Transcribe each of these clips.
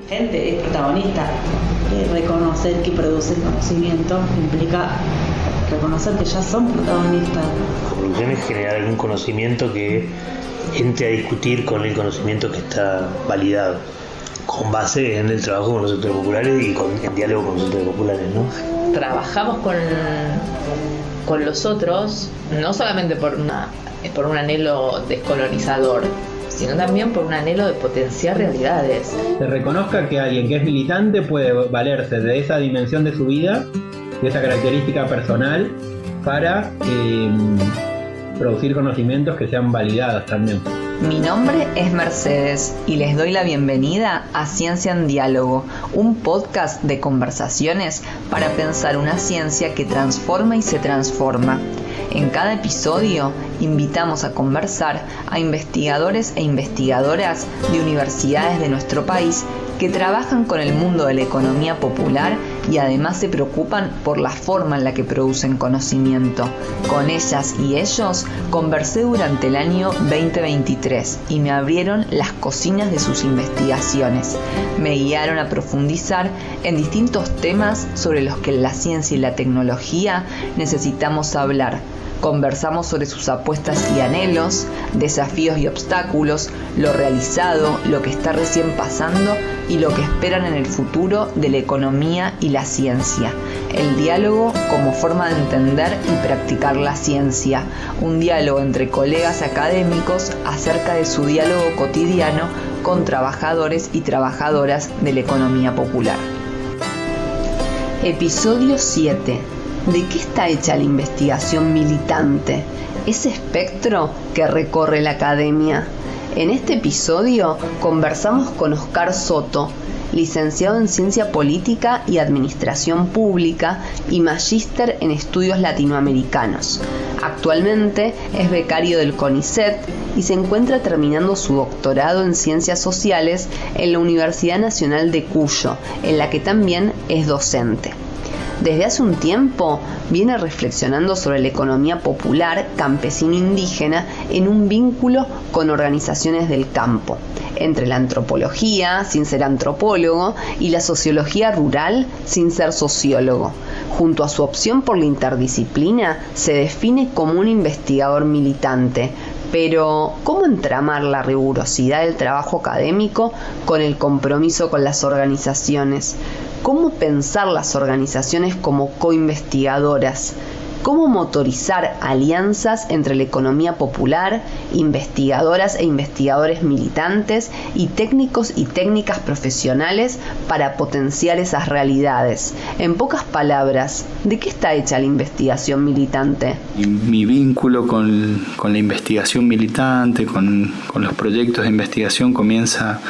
gente es protagonista. Reconocer que producen conocimiento implica reconocer que ya son protagonistas. La producción es generar algún conocimiento que entre a discutir con el conocimiento que está validado, con base en el trabajo con los sectores populares y en diálogo con los sectores populares, ¿no? Trabajamos con los otros, no solamente por un anhelo descolonizador, sino también por un anhelo de potenciar realidades. Se reconozca que alguien que es militante puede valerse de esa dimensión de su vida, de esa característica personal, para producir conocimientos que sean validados también. Mi nombre es Mercedes y les doy la bienvenida a Ciencia en Diálogo, un podcast de conversaciones para pensar una ciencia que transforma y se transforma. En cada episodio invitamos a conversar a investigadores e investigadoras de universidades de nuestro país que trabajan con el mundo de la economía popular y además se preocupan por la forma en la que producen conocimiento. Con ellas y ellos conversé durante el año 2023 y me abrieron las cocinas de sus investigaciones. Me guiaron a profundizar en distintos temas sobre los que la ciencia y la tecnología necesitamos hablar. Conversamos sobre sus apuestas y anhelos, desafíos y obstáculos, lo realizado, lo que está recién pasando y lo que esperan en el futuro de la economía y la ciencia. El diálogo como forma de entender y practicar la ciencia. Un diálogo entre colegas académicos acerca de su diálogo cotidiano con trabajadores y trabajadoras de la economía popular. Episodio 7. ¿De qué está hecha la investigación militante? Ese espectro que recorre la academia. En este episodio conversamos con Oscar Soto, licenciado en Ciencia Política y Administración Pública y magíster en Estudios Latinoamericanos. Actualmente es becario del CONICET y se encuentra terminando su doctorado en Ciencias Sociales en la Universidad Nacional de Cuyo, en la que también es docente. Desde hace un tiempo viene reflexionando sobre la economía popular campesino-indígena en un vínculo con organizaciones del campo, entre la antropología, sin ser antropólogo, y la sociología rural, sin ser sociólogo. Junto a su opción por la interdisciplina, se define como un investigador militante. Pero, ¿cómo entramar la rigurosidad del trabajo académico con el compromiso con las organizaciones? ¿Cómo pensar las organizaciones como coinvestigadoras? ¿Cómo motorizar alianzas entre la economía popular, investigadoras e investigadores militantes y técnicos y técnicas profesionales para potenciar esas realidades? En pocas palabras, ¿de qué está hecha la investigación militante? Mi vínculo con la investigación militante, con los proyectos de investigación comienza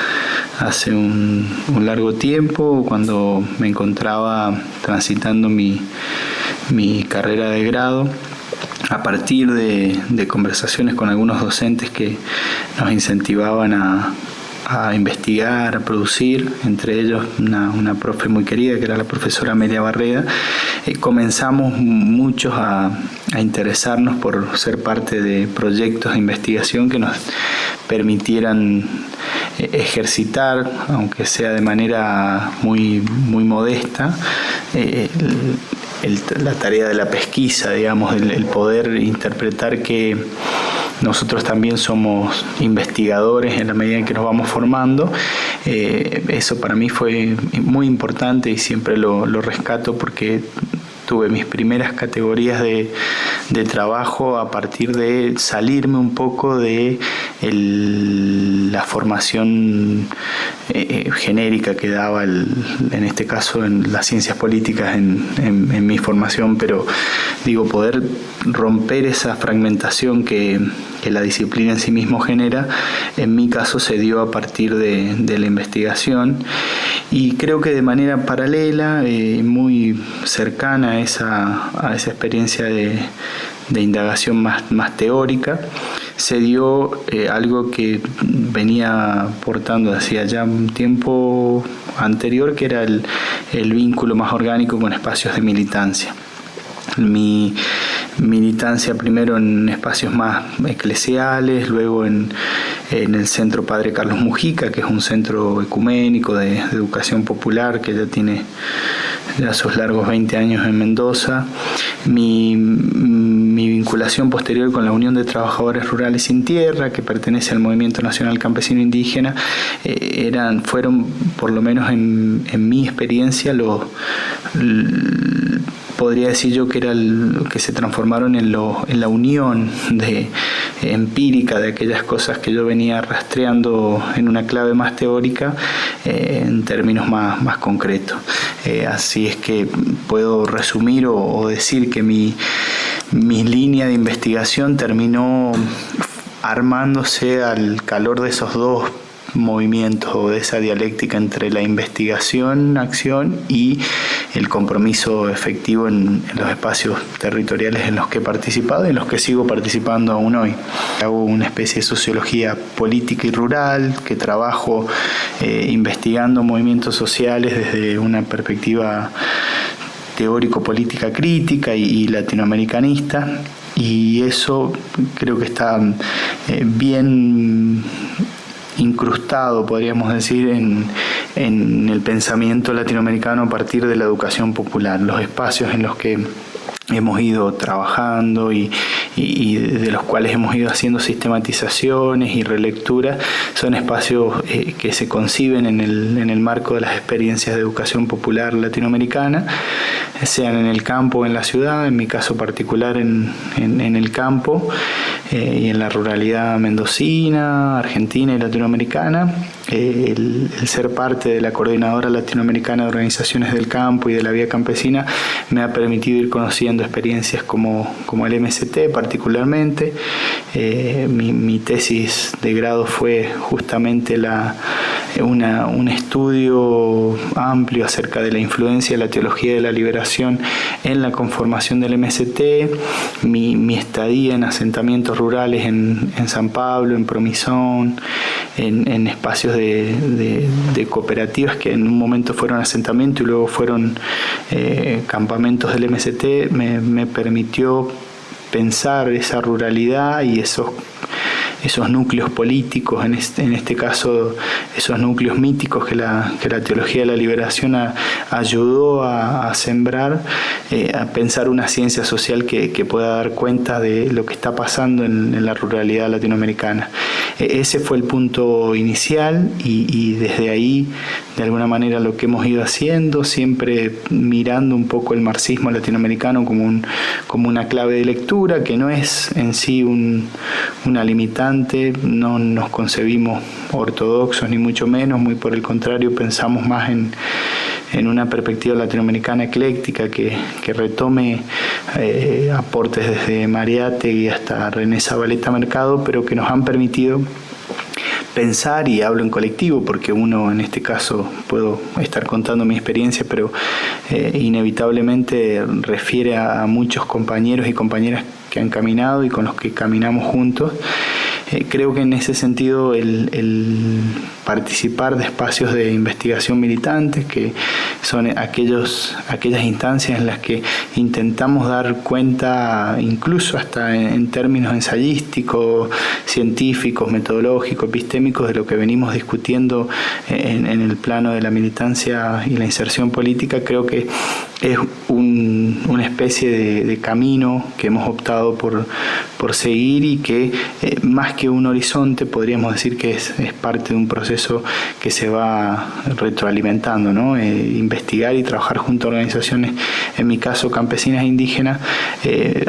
hace un largo tiempo, cuando me encontraba transitando mi carrera de grado, a partir de conversaciones con algunos docentes que nos incentivaban a investigar, a producir, entre ellos una profe muy querida que era la profesora Amelia Barreda. Comenzamos muchos a interesarnos por ser parte de proyectos de investigación que nos permitieran ejercitar, aunque sea de manera muy modesta, la tarea de la pesquisa, digamos, el poder interpretar que nosotros también somos investigadores en la medida en que nos vamos formando. Eso para mí fue muy importante y siempre lo rescato, porque tuve mis primeras categorías de trabajo a partir de salirme un poco de la formación genérica que daba, en este caso, en las ciencias políticas en mi formación, pero digo, poder romper esa fragmentación que la disciplina en sí mismo genera, en mi caso se dio a partir de la investigación, y creo que de manera paralela, muy cercana a esa experiencia de indagación más teórica, se dio algo que venía aportando hacía ya un tiempo anterior, que era el vínculo más orgánico con espacios de militancia. Mi militancia primero en espacios más eclesiales, luego en en el Centro Padre Carlos Mujica, que es un centro ecuménico de educación popular que ya tiene sus largos 20 años en Mendoza. Mi vinculación posterior con la Unión de Trabajadores Rurales Sin Tierra, que pertenece al Movimiento Nacional Campesino Indígena, fueron, por lo menos en mi experiencia, podría decir yo que que se transformaron en la unión empírica de aquellas cosas que yo venía rastreando en una clave más teórica en términos más concretos. Así es que puedo resumir o decir que mi línea de investigación terminó armándose al calor de esos dos movimientos o de esa dialéctica entre la investigación, acción y el compromiso efectivo en los espacios territoriales en los que he participado y en los que sigo participando aún hoy. Hago una especie de sociología política y rural, que trabajo investigando movimientos sociales desde una perspectiva teórico-política crítica y latinoamericanista, y eso creo que está bien incrustado, podríamos decir, en el pensamiento latinoamericano a partir de la educación popular. Los espacios en los que hemos ido trabajando y de los cuales hemos ido haciendo sistematizaciones y relecturas son espacios que se conciben en el marco de las experiencias de educación popular latinoamericana, sean en el campo o en la ciudad, en mi caso particular en el campo y en la ruralidad mendocina, argentina y latinoamericana. El ser parte de la Coordinadora Latinoamericana de Organizaciones del Campo y de la Vía Campesina me ha permitido ir conociendo experiencias como el MST particularmente. Mi tesis de grado fue justamente un estudio amplio acerca de la influencia de la teología de la liberación en la conformación del MST. Mi estadía en asentamientos rurales en San Pablo, en Promisón, en espacios de cooperativas que en un momento fueron asentamientos y luego fueron campamentos del MST, me permitió pensar esa ruralidad y esos núcleos políticos, en este caso esos núcleos míticos que la teología de la liberación ayudó a sembrar, a pensar una ciencia social que pueda dar cuenta de lo que está pasando en la ruralidad latinoamericana. Ese fue el punto inicial y desde ahí, de alguna manera, lo que hemos ido haciendo, siempre mirando un poco el marxismo latinoamericano como una clave de lectura, que no es en sí una limitante, no nos concebimos ortodoxos ni mucho menos, muy por el contrario, pensamos más en una perspectiva latinoamericana ecléctica que retome aportes desde Mariátegui hasta René Zabaleta Mercado, pero que nos han permitido pensar, y hablo en colectivo porque uno en este caso puedo estar contando mi experiencia, pero inevitablemente refiere a muchos compañeros y compañeras que han caminado y con los que caminamos juntos. Creo que en ese sentido el participar de espacios de investigación militantes, que son aquellas instancias en las que intentamos dar cuenta, incluso hasta en términos ensayísticos, científicos, metodológicos, epistémicos, de lo que venimos discutiendo en el plano de la militancia y la inserción política, creo que es una especie de camino que hemos optado por seguir y que más que un horizonte podríamos decir que es parte de un proceso que se va retroalimentando, ¿no? Investigar y trabajar junto a organizaciones, en mi caso campesinas e indígenas,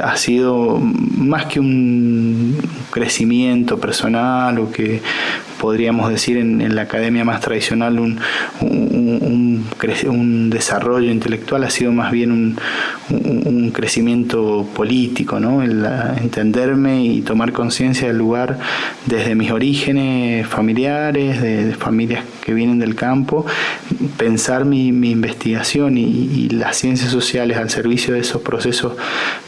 ha sido más que un crecimiento personal, o que podríamos decir en la academia más tradicional un desarrollo intelectual, ha sido más bien un crecimiento político, ¿no? El entenderme y tomar conciencia del lugar desde mis orígenes familiares, de familias que vienen del campo, pensar mi investigación y las ciencias sociales al servicio de esos procesos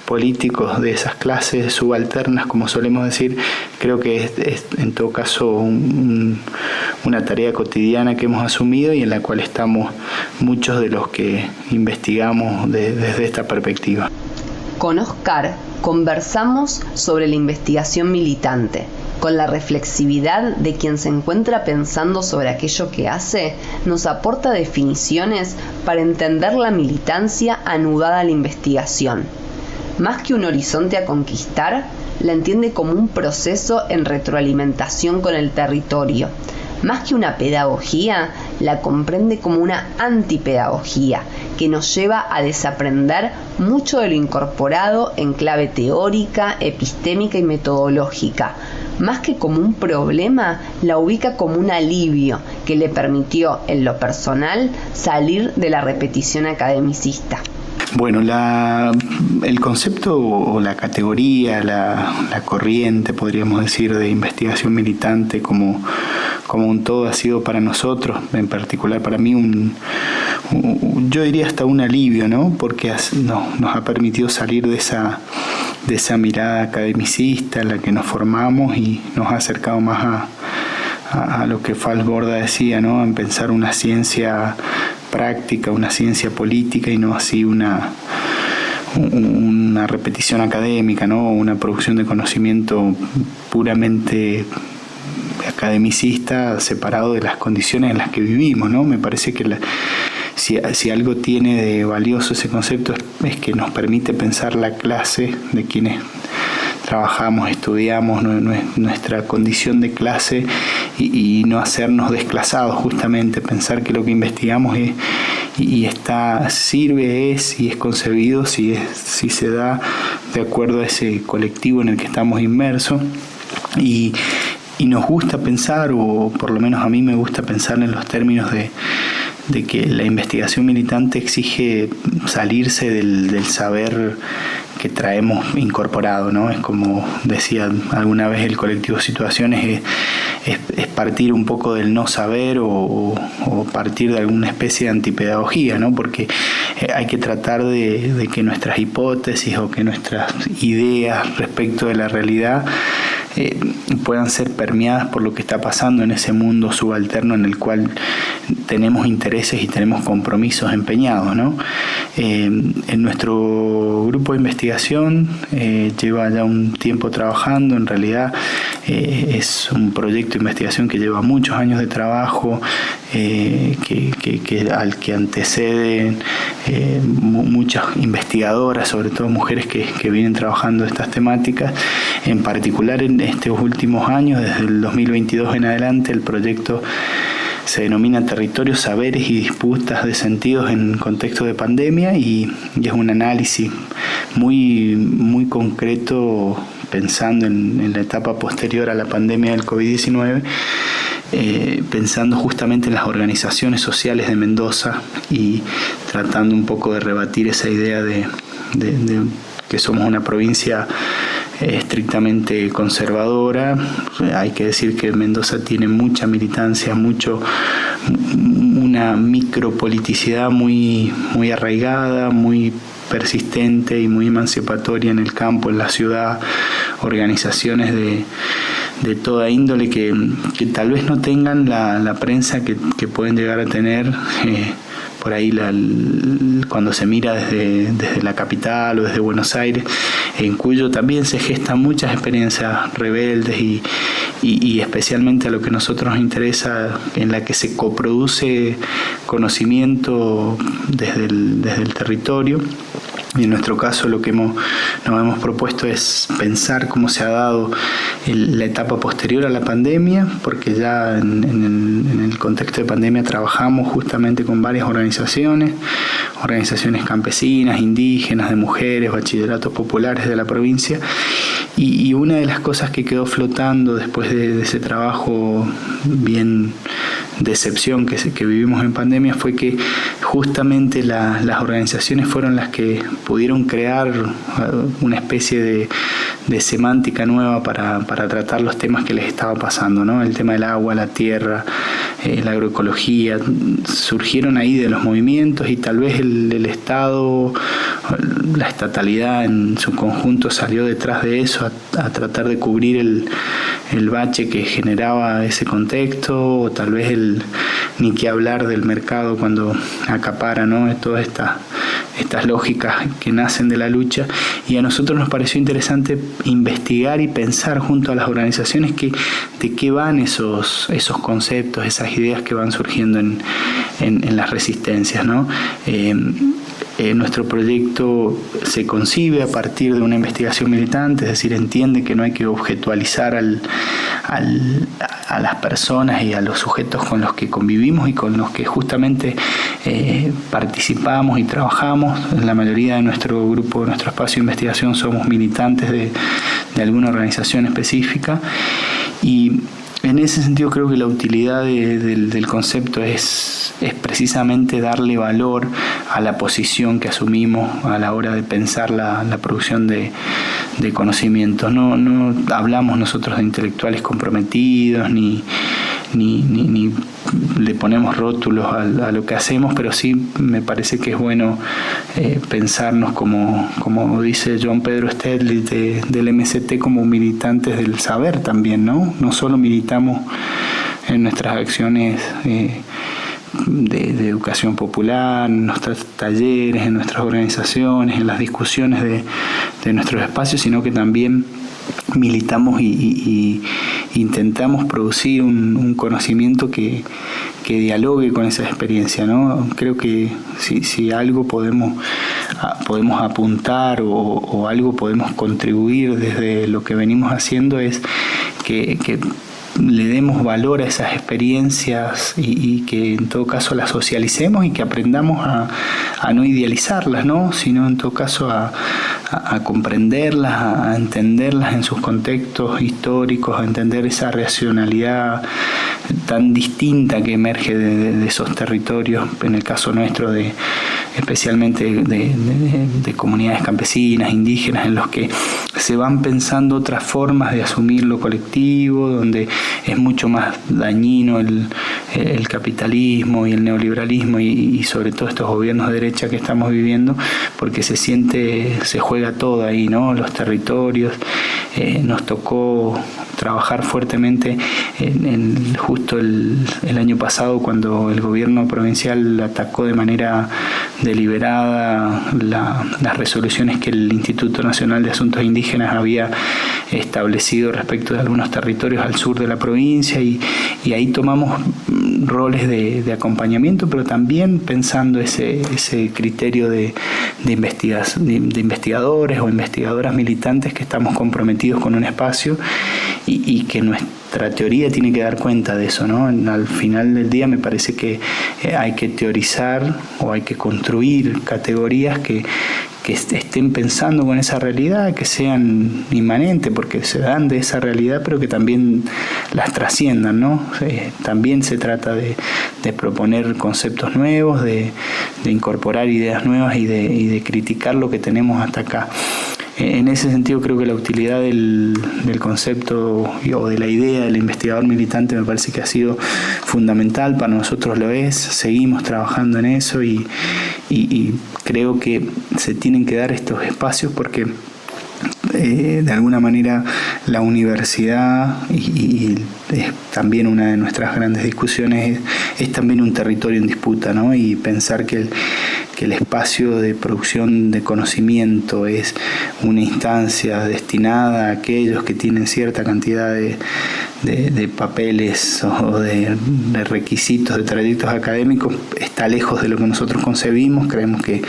políticos, de esas clases subalternas, como solemos decir. Creo que es en todo caso una tarea cotidiana que hemos asumido y en la cual estamos muchos de los que investigamos desde esta perspectiva. Con Oscar conversamos sobre la investigación militante, con la reflexividad de quien se encuentra pensando sobre aquello que hace, nos aporta definiciones para entender la militancia anudada a la investigación. Más que un horizonte a conquistar, la entiende como un proceso en retroalimentación con el territorio. Más que una pedagogía, la comprende como una antipedagogía que nos lleva a desaprender mucho de lo incorporado en clave teórica, epistémica y metodológica. Más que como un problema, la ubica como un alivio que le permitió, en lo personal, salir de la repetición academicista. Bueno, el concepto o la categoría, la corriente, podríamos decir, de investigación militante como un todo ha sido para nosotros, en particular para mí, yo diría hasta un alivio, ¿no? Porque nos ha permitido salir de esa mirada academicista en la que nos formamos y nos ha acercado más a lo que Falsborda decía, ¿no? En pensar una ciencia práctica, una ciencia política y no así una repetición académica, ¿no? Una producción de conocimiento puramente academicista separado de las condiciones en las que vivimos, ¿no? Me parece que si algo tiene de valioso ese concepto es que nos permite pensar la clase de quienes trabajamos, estudiamos, nuestra condición de clase y no hacernos desclasados, justamente pensar que lo que investigamos sirve y es concebido si se da de acuerdo a ese colectivo en el que estamos inmersos y nos gusta pensar, o por lo menos a mí me gusta pensar en los términos de que la investigación militante exige salirse del saber que traemos incorporado, ¿no? Es como decía alguna vez el colectivo Situaciones, es partir un poco del no saber o partir de alguna especie de antipedagogía, ¿no? Porque hay que tratar de que nuestras hipótesis o que nuestras ideas respecto de la realidad puedan ser permeadas por lo que está pasando en ese mundo subalterno en el cual tenemos intereses y tenemos compromisos empeñados, ¿no? En nuestro grupo de investigación lleva ya un tiempo trabajando, en realidad es un proyecto de investigación que lleva muchos años de trabajo, al que anteceden muchas investigadoras, sobre todo mujeres que vienen trabajando estas temáticas. En particular en estos últimos años, desde el 2022 en adelante, el proyecto se denomina Territorios, Saberes y Disputas de Sentidos en Contexto de Pandemia y es un análisis muy, muy concreto pensando en la etapa posterior a la pandemia del COVID-19, pensando justamente en las organizaciones sociales de Mendoza y tratando un poco de rebatir esa idea de que somos una provincia estrictamente conservadora. Hay que decir que Mendoza tiene mucha militancia, una micropoliticidad muy, muy arraigada, muy persistente y muy emancipatoria en el campo, en la ciudad, organizaciones de toda índole que tal vez no tengan la prensa que pueden llegar a tener por ahí cuando se mira desde la capital o desde Buenos Aires, en Cuyo también se gestan muchas experiencias rebeldes y especialmente a lo que a nosotros nos interesa, en la que se coproduce conocimiento desde el territorio. Y en nuestro caso lo que nos hemos propuesto es pensar cómo se ha dado la etapa posterior a la pandemia, porque ya en el contexto de pandemia trabajamos justamente con varias organizaciones campesinas, indígenas, de mujeres, bachilleratos populares de la provincia, y una de las cosas que quedó flotando después de ese trabajo bien de excepción que vivimos en pandemia fue que justamente las organizaciones fueron las que pudieron crear una especie de semántica nueva para tratar los temas que les estaba pasando, ¿no? El tema del agua, la tierra, la agroecología, surgieron ahí de los movimientos y tal vez el Estado, la estatalidad en su conjunto salió detrás de eso a tratar de cubrir el bache que generaba ese contexto, o tal vez ni que hablar del mercado cuando acapara, ¿no? Todas estas lógicas que nacen de la lucha, y a nosotros nos pareció interesante investigar y pensar junto a las organizaciones de qué van esos conceptos, esas ideas que van surgiendo en las resistencias, ¿no? Nuestro proyecto se concibe a partir de una investigación militante, es decir, entiende que no hay que objetualizar a las personas y a los sujetos con los que convivimos y con los que justamente participamos y trabajamos. La mayoría de nuestro grupo, de nuestro espacio de investigación, somos militantes de alguna organización específica, y en ese sentido creo que la utilidad del concepto es precisamente darle valor a la posición que asumimos a la hora de pensar la producción de conocimientos. No hablamos nosotros de intelectuales comprometidos, ni le ponemos rótulos a lo que hacemos, pero sí me parece que es bueno pensarnos como dice John Pedro Stedlitz del MST, como militantes del saber también, ¿no? No solo militamos en nuestras acciones de educación popular, en nuestros talleres, en nuestras organizaciones, en las discusiones de nuestros espacios, sino que también militamos y intentamos producir un conocimiento que dialogue con esa experiencia, ¿no? Creo que si algo podemos apuntar o algo podemos contribuir desde lo que venimos haciendo es que le demos valor a esas experiencias y que en todo caso las socialicemos y que aprendamos a no idealizarlas, ¿no? Sino en todo caso a comprenderlas, a entenderlas en sus contextos históricos, a entender esa racionalidad tan distinta que emerge de esos territorios, en el caso nuestro especialmente de comunidades campesinas, indígenas, en los que se van pensando otras formas de asumir lo colectivo, donde es mucho más dañino el capitalismo y el neoliberalismo y sobre todo estos gobiernos de derecha que estamos viviendo, porque se juega todo ahí, ¿no? Los territorios. Nos tocó trabajar fuertemente justo el año pasado, cuando el gobierno provincial atacó de manera deliberada las resoluciones que el Instituto Nacional de Asuntos Indígenas había establecido respecto de algunos territorios al sur de la provincia, y ahí tomamos roles de acompañamiento, pero también pensando ese criterio de investigadores o investigadoras militantes que estamos comprometidos con un espacio y que nuestra teoría tiene que dar cuenta de eso, ¿no? Al final del día me parece que hay que teorizar o hay que construir categorías que estén pensando con esa realidad, que sean inmanentes porque se dan de esa realidad, pero que también las trasciendan, ¿no? También se trata de proponer conceptos nuevos, de incorporar ideas nuevas y de criticar lo que tenemos hasta acá. En ese sentido creo que la utilidad del concepto o de la idea del investigador militante me parece que ha sido fundamental, para nosotros lo es, seguimos trabajando en eso y creo que se tienen que dar estos espacios porque de alguna manera la universidad y es también una de nuestras grandes discusiones es también un territorio en disputa, ¿no? Y pensar que el espacio de producción de conocimiento es una instancia destinada a aquellos que tienen cierta cantidad de papeles o de requisitos, de trayectos académicos, está lejos de lo que nosotros concebimos. Creemos que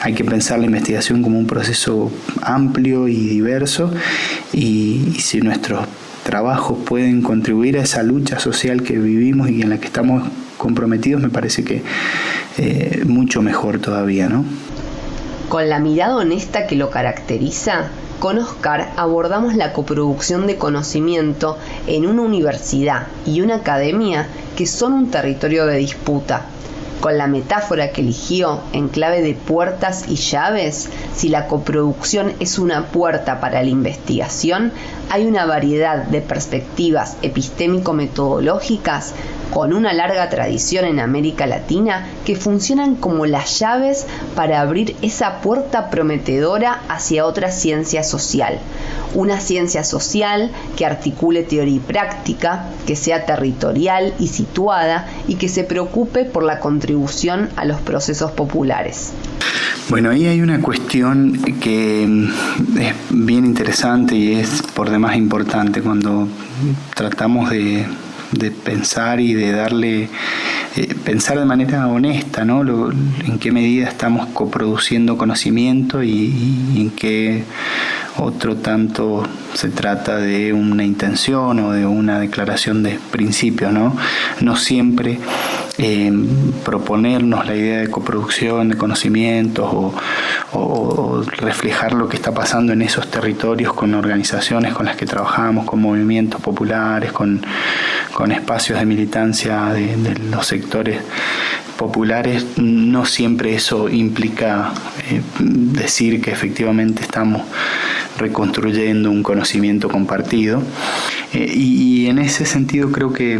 hay que pensar la investigación como un proceso amplio y diverso, y si nuestros trabajos pueden contribuir a esa lucha social que vivimos y en la que estamos comprometidos, me parece que mucho mejor todavía, ¿no? Con la mirada honesta que lo caracteriza, con Oscar abordamos la coproducción de conocimiento en una universidad y una academia que son un territorio de disputa. Con la metáfora que eligió en clave de puertas y llaves, si la coproducción es una puerta para la investigación, hay una variedad de perspectivas epistémico-metodológicas con una larga tradición en América Latina que funcionan como las llaves para abrir esa puerta prometedora hacia otra ciencia social. Una ciencia social que articule teoría y práctica, que sea territorial y situada y que se preocupe por la contribución a los procesos populares. Bueno, ahí hay una cuestión que es bien interesante y es por demás importante cuando tratamos de pensar y de darle, pensar de manera honesta, ¿no? En qué medida estamos coproduciendo conocimiento y en qué otro tanto se trata de una intención o de una declaración de principios, ¿no? No siempre proponernos la idea de coproducción de conocimientos o reflejar lo que está pasando en esos territorios con organizaciones con las que trabajamos, con movimientos populares, con espacios de militancia de los sectores populares, no siempre eso implica decir que efectivamente estamos reconstruyendo un conocimiento compartido, y en ese sentido creo que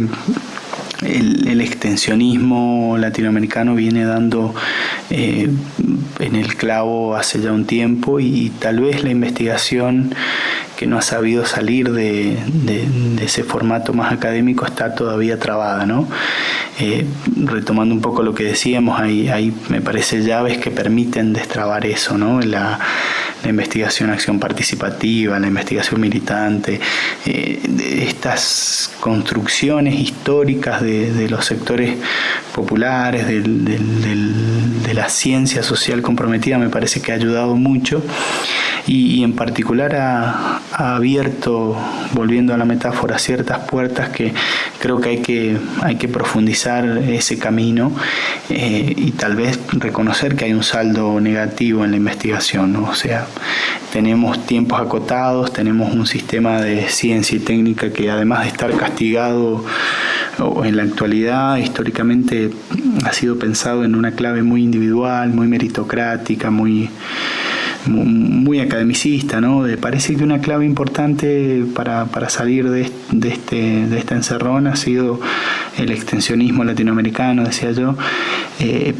el extensionismo latinoamericano viene dando en el clavo hace ya un tiempo, y tal vez la investigación que no ha sabido salir de ese formato más académico está todavía trabada, ¿no? Retomando un poco lo que decíamos, hay me parece llaves que permiten destrabar eso, ¿no? La investigación acción participativa, la investigación militante, estas construcciones históricas de los sectores populares, de la ciencia social comprometida, me parece que ha ayudado mucho, y en particular ha abierto, volviendo a la metáfora, ciertas puertas que creo que hay que profundizar ese camino, y tal vez reconocer que hay un saldo negativo en la investigación, ¿no? O sea, tenemos tiempos acotados, tenemos un sistema de ciencia y técnica que, además de estar castigado en la actualidad, históricamente ha sido pensado en una clave muy individual, muy meritocrática, muy academicista, ¿no? Parece que una clave importante para salir de esta encerrón ha sido el extensionismo latinoamericano, decía yo,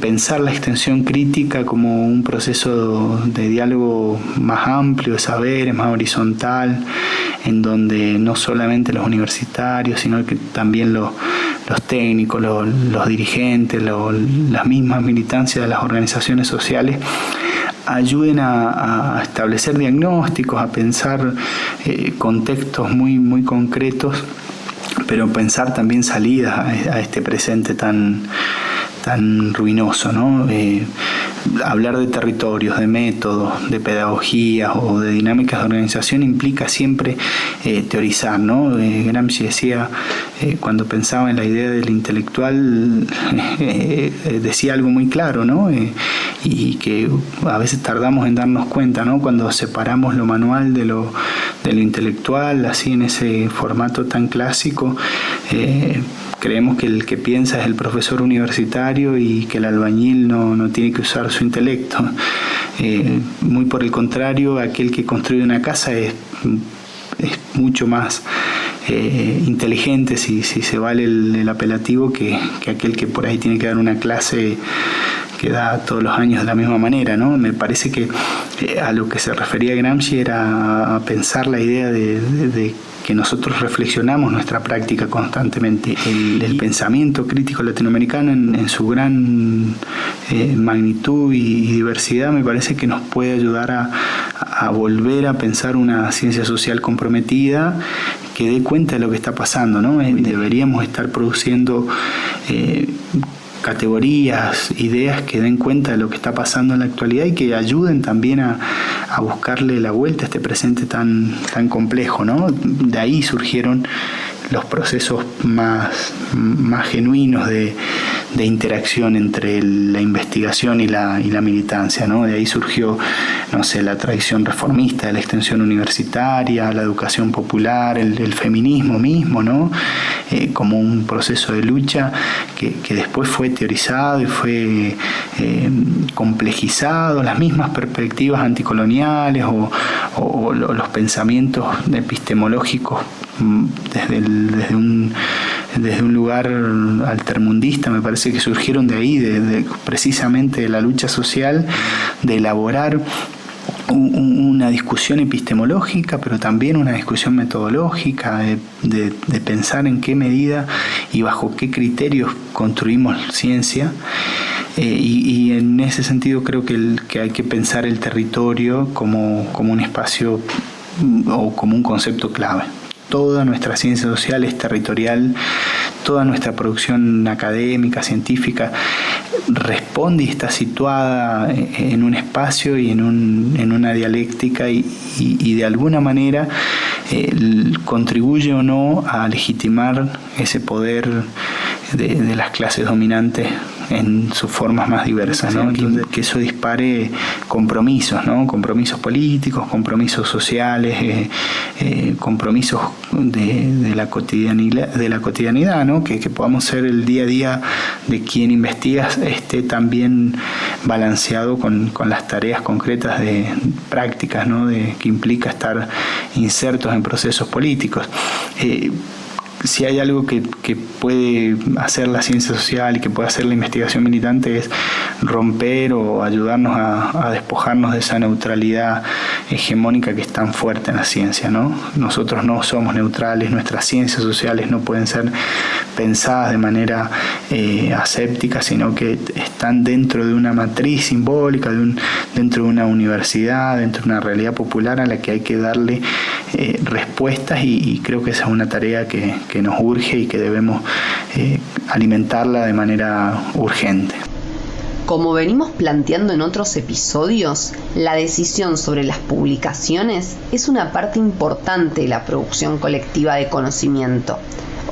pensar la extensión crítica como un proceso de diálogo más amplio, de saberes, más horizontal, en donde no solamente los universitarios, sino que también los técnicos, los dirigentes, las mismas militancias de las organizaciones sociales ayuden a establecer diagnósticos, a pensar contextos muy, muy concretos, pero pensar también salidas a este presente tan ruinoso, ¿no? Hablar de territorios, de métodos, de pedagogías o de dinámicas de organización implica siempre teorizar, ¿no? Gramsci decía, cuando pensaba en la idea del intelectual, decía algo muy claro, ¿no? Y que a veces tardamos en darnos cuenta, ¿no? Cuando separamos lo manual de lo intelectual, así en ese formato tan clásico, creemos que el que piensa es el profesor universitario y que el albañil no tiene que usar su intelecto. Muy por el contrario, aquel que construye una casa es mucho más inteligente, si se vale el apelativo, que aquel que por ahí tiene que dar una clase que da todos los años de la misma manera, ¿no? Me parece que a lo que se refería Gramsci era a pensar la idea de que nosotros reflexionamos nuestra práctica constantemente. El pensamiento crítico latinoamericano en su gran magnitud y diversidad me parece que nos puede ayudar a volver a pensar una ciencia social comprometida que dé cuenta de lo que está pasando, ¿no? Deberíamos estar produciendo categorías, ideas que den cuenta de lo que está pasando en la actualidad y que ayuden también a buscarle la vuelta a este presente tan complejo, ¿no? De ahí surgieron los procesos más genuinos de interacción entre la investigación y la militancia, ¿no? De ahí surgió, no sé, la tradición reformista de la extensión universitaria, la educación popular, el feminismo mismo, ¿no? Como un proceso de lucha que después fue teorizado y fue complejizado, las mismas perspectivas anticoloniales o los pensamientos epistemológicos desde un lugar altermundista, me parece que surgieron de ahí, precisamente de la lucha social, de elaborar una discusión epistemológica, pero también una discusión metodológica, de pensar en qué medida y bajo qué criterios construimos ciencia. y en ese sentido creo que hay que pensar el territorio como un espacio o como un concepto clave. Toda nuestra ciencia social es territorial, toda nuestra producción académica, científica, responde y está situada en un espacio y en una dialéctica y de alguna manera contribuye o no a legitimar ese poder de las clases dominantes en sus formas más diversas, ¿no? Entonces, que eso dispare compromisos, ¿no? Compromisos políticos, compromisos sociales, compromisos de la cotidianidad, ¿no? Que podamos ser el día a día de quien investiga esté también balanceado con las tareas concretas de prácticas, ¿no? Que implica estar insertos en procesos políticos. Si hay algo que puede hacer la ciencia social y que puede hacer la investigación militante es romper o ayudarnos a despojarnos de esa neutralidad hegemónica que es tan fuerte en la ciencia, ¿no? Nosotros no somos neutrales, nuestras ciencias sociales no pueden ser pensadas de manera aséptica, sino que están dentro de una matriz simbólica, dentro de una universidad, dentro de una realidad popular a la que hay que darle respuestas y creo que esa es una tarea que nos urge y que debemos alimentarla de manera urgente. Como venimos planteando en otros episodios, la decisión sobre las publicaciones es una parte importante de la producción colectiva de conocimiento.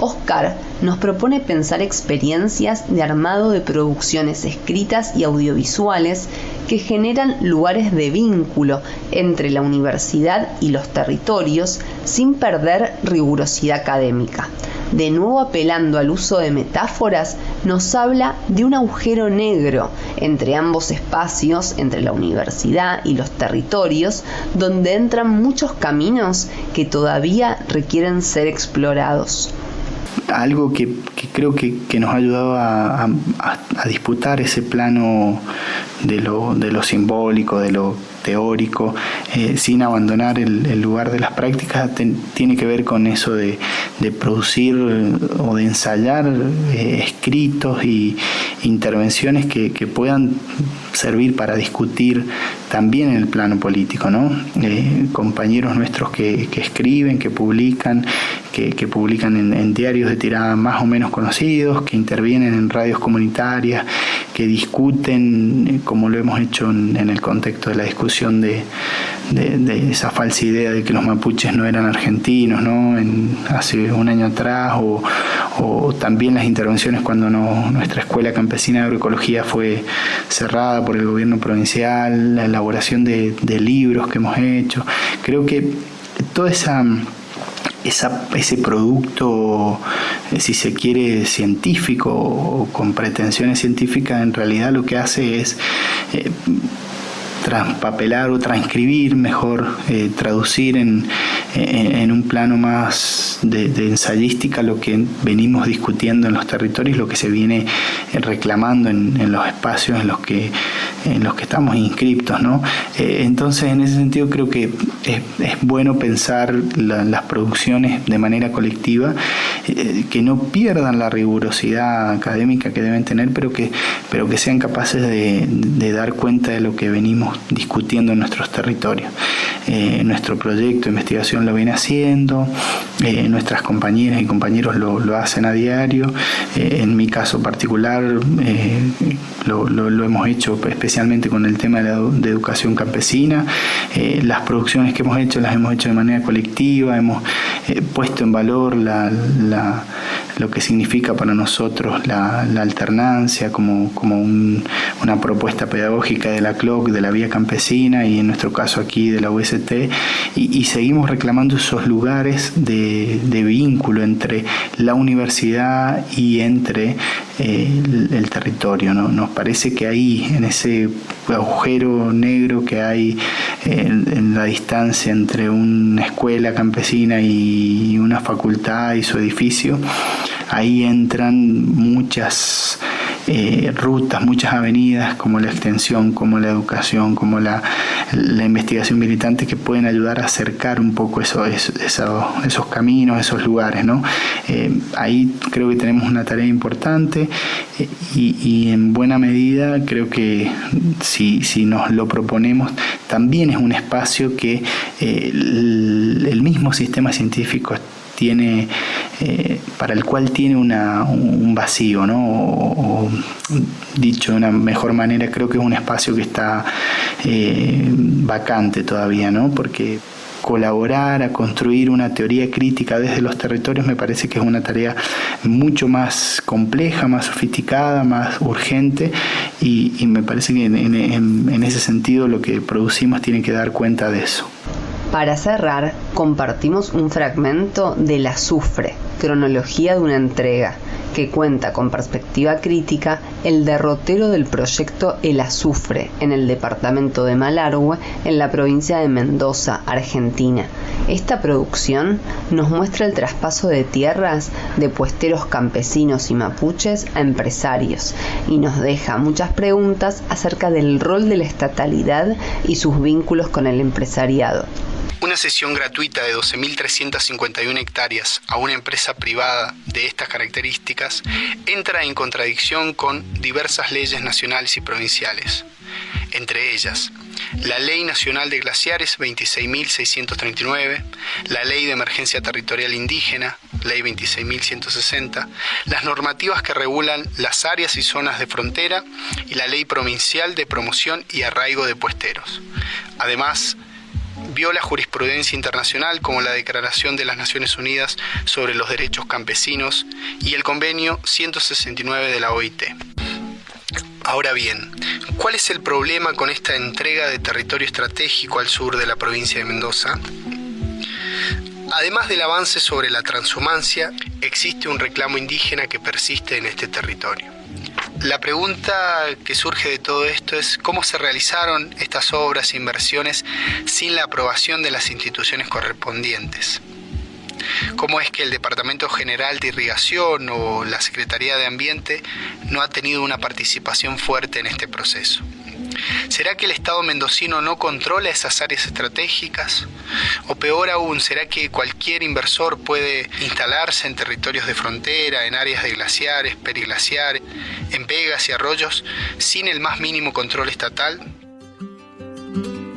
Oscar nos propone pensar experiencias de armado de producciones escritas y audiovisuales que generan lugares de vínculo entre la universidad y los territorios sin perder rigurosidad académica. De nuevo apelando al uso de metáforas, nos habla de un agujero negro entre ambos espacios, entre la universidad y los territorios, donde entran muchos caminos que todavía requieren ser explorados. Algo que creo que nos ha ayudado a disputar ese plano de lo simbólico, de lo teórico, sin abandonar el lugar de las prácticas, tiene que ver con eso de producir o de ensayar escritos y intervenciones que puedan servir para discutir también en el plano político, ¿no? Compañeros nuestros que escriben, que publican en diarios de tirada más o menos conocidos, que intervienen en radios comunitarias, que discuten, como lo hemos hecho en el contexto de la discusión de esa falsa idea de que los mapuches no eran argentinos, ¿no? Hace un año atrás, o también las intervenciones cuando nuestra escuela campesina de agroecología fue cerrada por el gobierno provincial, la elaboración de libros que hemos hecho. Creo que toda ese producto, si se quiere, científico o con pretensiones científicas, en realidad lo que hace es transpapelar o transcribir, mejor, traducir en un plano más de ensayística lo que venimos discutiendo en los territorios, lo que se viene reclamando en los espacios en los que estamos inscriptos, ¿no? Entonces, en ese sentido, creo que es bueno pensar las producciones de manera colectiva, que no pierdan la rigurosidad académica que deben tener, pero que sean capaces de dar cuenta de lo que venimos discutiendo en nuestros territorios. Nuestro proyecto de investigación lo viene haciendo, nuestras compañeras y compañeros lo hacen a diario. En mi caso particular lo hemos hecho especialmente con el tema de educación campesina. Las producciones que hemos hecho las hemos hecho de manera colectiva, hemos puesto en valor lo que significa para nosotros la alternancia como una propuesta pedagógica de la CLOC, de la Vía Campesina, y en nuestro caso aquí de la UST, y seguimos reclamando esos lugares de vínculo entre la universidad y entre el territorio, ¿no? Nos parece que ahí, en ese agujero negro que hay en la distancia entre una escuela campesina y una facultad y su edificio, ahí entran muchas rutas, muchas avenidas, como la extensión, como la educación, como la investigación militante, que pueden ayudar a acercar un poco esos caminos, esos lugares, ¿no? Ahí creo que tenemos una tarea importante y en buena medida creo que si nos lo proponemos, también es un espacio que el mismo sistema científico tiene, para el cual tiene un vacío, ¿no? O dicho de una mejor manera, creo que es un espacio que está vacante todavía, ¿no? Porque colaborar a construir una teoría crítica desde los territorios me parece que es una tarea mucho más compleja, más sofisticada, más urgente, y me parece que en ese sentido lo que producimos tiene que dar cuenta de eso. Para cerrar, compartimos un fragmento del Azufre, cronología de una entrega, que cuenta con perspectiva crítica el derrotero del proyecto El Azufre en el departamento de Malargüe, en la provincia de Mendoza, Argentina. Esta producción nos muestra el traspaso de tierras de puesteros campesinos y mapuches a empresarios y nos deja muchas preguntas acerca del rol de la estatalidad y sus vínculos con el empresariado. Una cesión gratuita de 12.351 hectáreas a una empresa privada de estas características entra en contradicción con diversas leyes nacionales y provinciales. Entre ellas, la Ley Nacional de Glaciares 26.639, la Ley de Emergencia Territorial Indígena, Ley 26.160, las normativas que regulan las áreas y zonas de frontera y la Ley Provincial de Promoción y Arraigo de Puesteros. Además, viola jurisprudencia internacional como la Declaración de las Naciones Unidas sobre los Derechos Campesinos y el Convenio 169 de la OIT. Ahora bien, ¿cuál es el problema con esta entrega de territorio estratégico al sur de la provincia de Mendoza? Además del avance sobre la transhumancia, existe un reclamo indígena que persiste en este territorio. La pregunta que surge de todo esto es cómo se realizaron estas obras e inversiones sin la aprobación de las instituciones correspondientes. ¿Cómo es que el Departamento General de Irrigación o la Secretaría de Ambiente no ha tenido una participación fuerte en este proceso? ¿Será que el Estado mendocino no controla esas áreas estratégicas? O peor aún, ¿será que cualquier inversor puede instalarse en territorios de frontera, en áreas de glaciares, periglaciares, en vegas y arroyos, sin el más mínimo control estatal?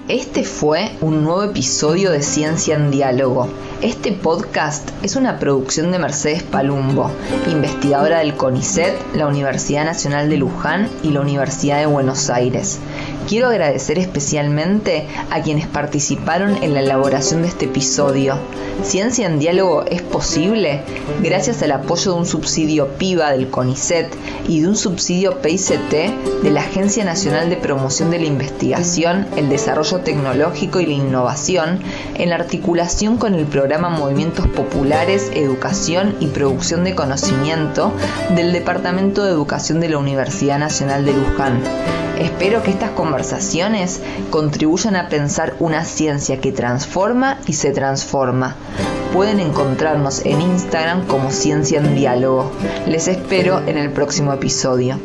Este fue un nuevo episodio de Ciencia en Diálogo. Este podcast es una producción de Mercedes Palumbo, investigadora del CONICET, la Universidad Nacional de Luján y la Universidad de Buenos Aires. Quiero agradecer especialmente a quienes participaron en la elaboración de este episodio. Ciencia en Diálogo es posible gracias al apoyo de un subsidio PIBA del CONICET y de un subsidio PICT de la Agencia Nacional de Promoción de la Investigación, el Desarrollo Tecnológico y la Innovación, en articulación con el programa Movimientos Populares, Educación y Producción de Conocimiento del Departamento de Educación de la Universidad Nacional de Luján. Espero que estas conversaciones contribuyan a pensar una ciencia que transforma y se transforma. Pueden encontrarnos en Instagram como Ciencia en Diálogo. Les espero en el próximo episodio.